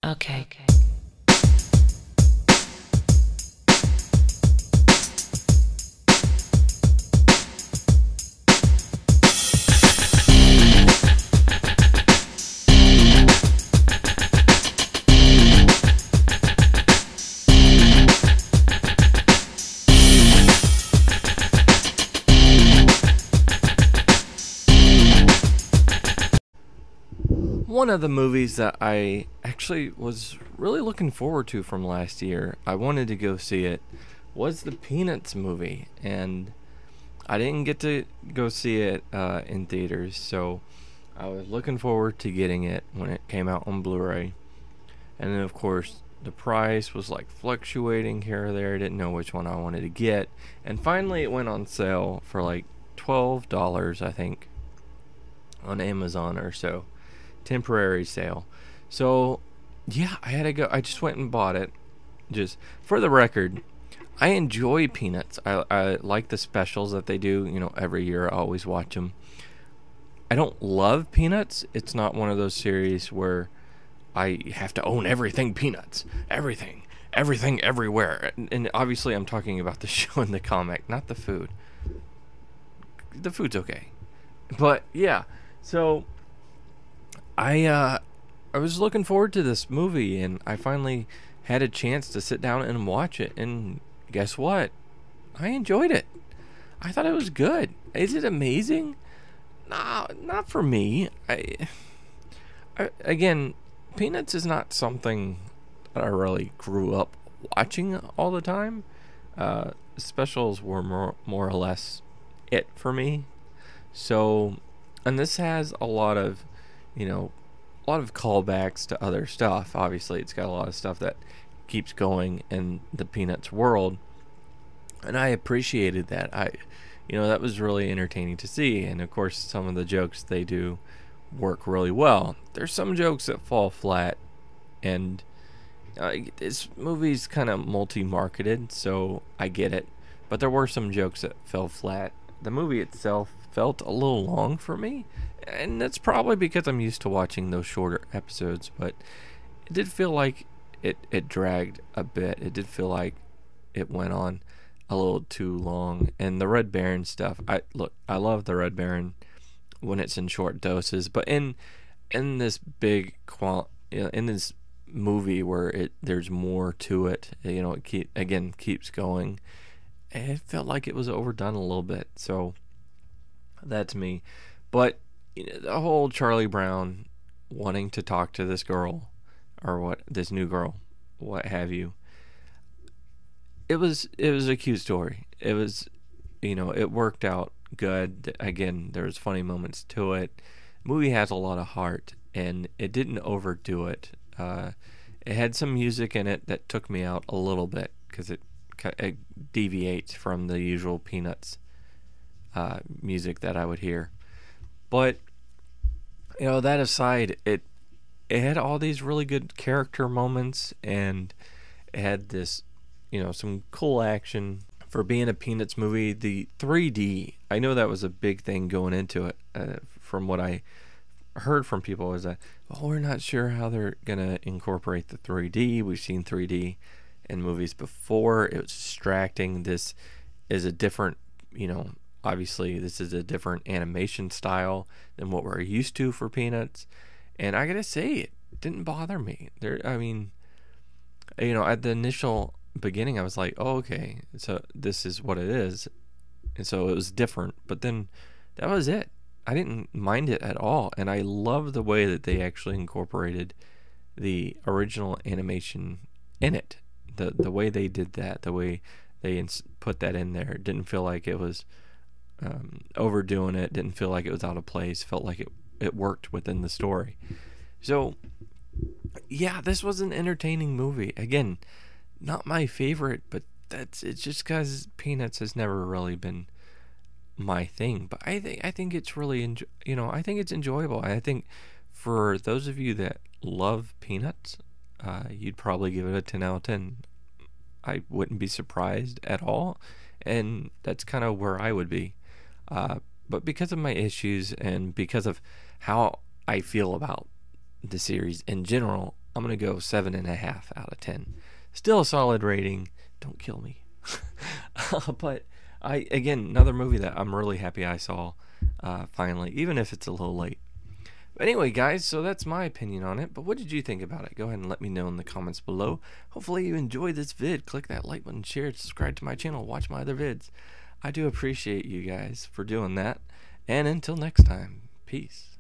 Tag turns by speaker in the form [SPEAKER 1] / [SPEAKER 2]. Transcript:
[SPEAKER 1] Okay.
[SPEAKER 2] One of the movies that I actually was really looking forward to from last year, I wanted to go see it, was the Peanuts movie. And I didn't get to go see it in theaters, so I was looking forward to getting it when it came out on Blu ray. And then, of course, the price was like fluctuating here or there. I didn't know which one I wanted to get. And finally, it went on sale for like $12, I think, on Amazon or so. Temporary sale. So, yeah, I had to go. I just went and bought it. Just for the record, I enjoy Peanuts. I like the specials that they do. Every year I always watch them. I don't love Peanuts. It's not one of those series where I have to own everything Peanuts. Everything, everywhere. And obviously, I'm talking about the show and the comic, not the food. The food's okay. But, yeah. So, I was looking forward to this movie, and I finally had a chance to sit down and watch it. And guess what? I enjoyed it. I thought it was good. Is it amazing? Nah, not for me. Again, Peanuts is not something that I really grew up watching all the time. Specials were more or less it for me. So, and this has a lot of, a lot of callbacks to other stuff. Obviously, it's got a lot of stuff that keeps going in the Peanuts world, and I appreciated that. That was really entertaining to see, and of course, some of the jokes they do work really well. There's some jokes that fall flat, and this movie's kind of multi-marketed, so I get it. But there were some jokes that fell flat. The movie itself felt a little long for me, and that's probably because I'm used to watching those shorter episodes, but it did feel like it dragged a bit. It did feel like it went on a little too long. And the Red Baron stuff, I love the Red Baron when it's in short doses, but in this in this movie where there's more to it, it keeps going. It felt like it was overdone a little bit, so that's me. But the whole Charlie Brown wanting to talk to this girl, or this new girl, what have you. It was a cute story. It was, it worked out good. Again, there's funny moments to it. The movie has a lot of heart, and it didn't overdo it. It had some music in it that took me out a little bit because it deviates from the usual Peanuts music that I would hear. But that aside, it had all these really good character moments, and it had this, some cool action for being a Peanuts movie. The 3D, I know that was a big thing going into it. From what I heard from people, is that we're not sure how they're gonna incorporate the 3D. We've seen 3D in movies before. It was distracting. This is a different, obviously this is a different animation style than what we're used to for Peanuts. And I gotta say, it didn't bother me. At the initial beginning, I was like, oh, okay, so this is what it is. And so it was different. But then that was it. I didn't mind it at all. And I love the way that they actually incorporated the original animation in it. The way they did that, the way they put that in there, didn't feel like it was overdoing it, didn't feel like it was out of place, felt like it worked within the story. So, yeah, this was an entertaining movie. Again, not my favorite, but it's just because Peanuts has never really been my thing. But I think it's really I think it's enjoyable. I think for those of you that love Peanuts, you'd probably give it a 10 out of 10. I wouldn't be surprised at all, and that's kind of where I would be. But because of my issues and because of how I feel about the series in general, I'm gonna go 7.5 out of 10. Still a solid rating. Don't kill me. But again, another movie that I'm really happy I saw finally, even if it's a little late. But anyway, guys, so that's my opinion on it. But what did you think about it? Go ahead and let me know in the comments below. Hopefully you enjoyed this vid. Click that like button, share, subscribe to my channel, watch my other vids. I do appreciate you guys for doing that. And until next time, peace.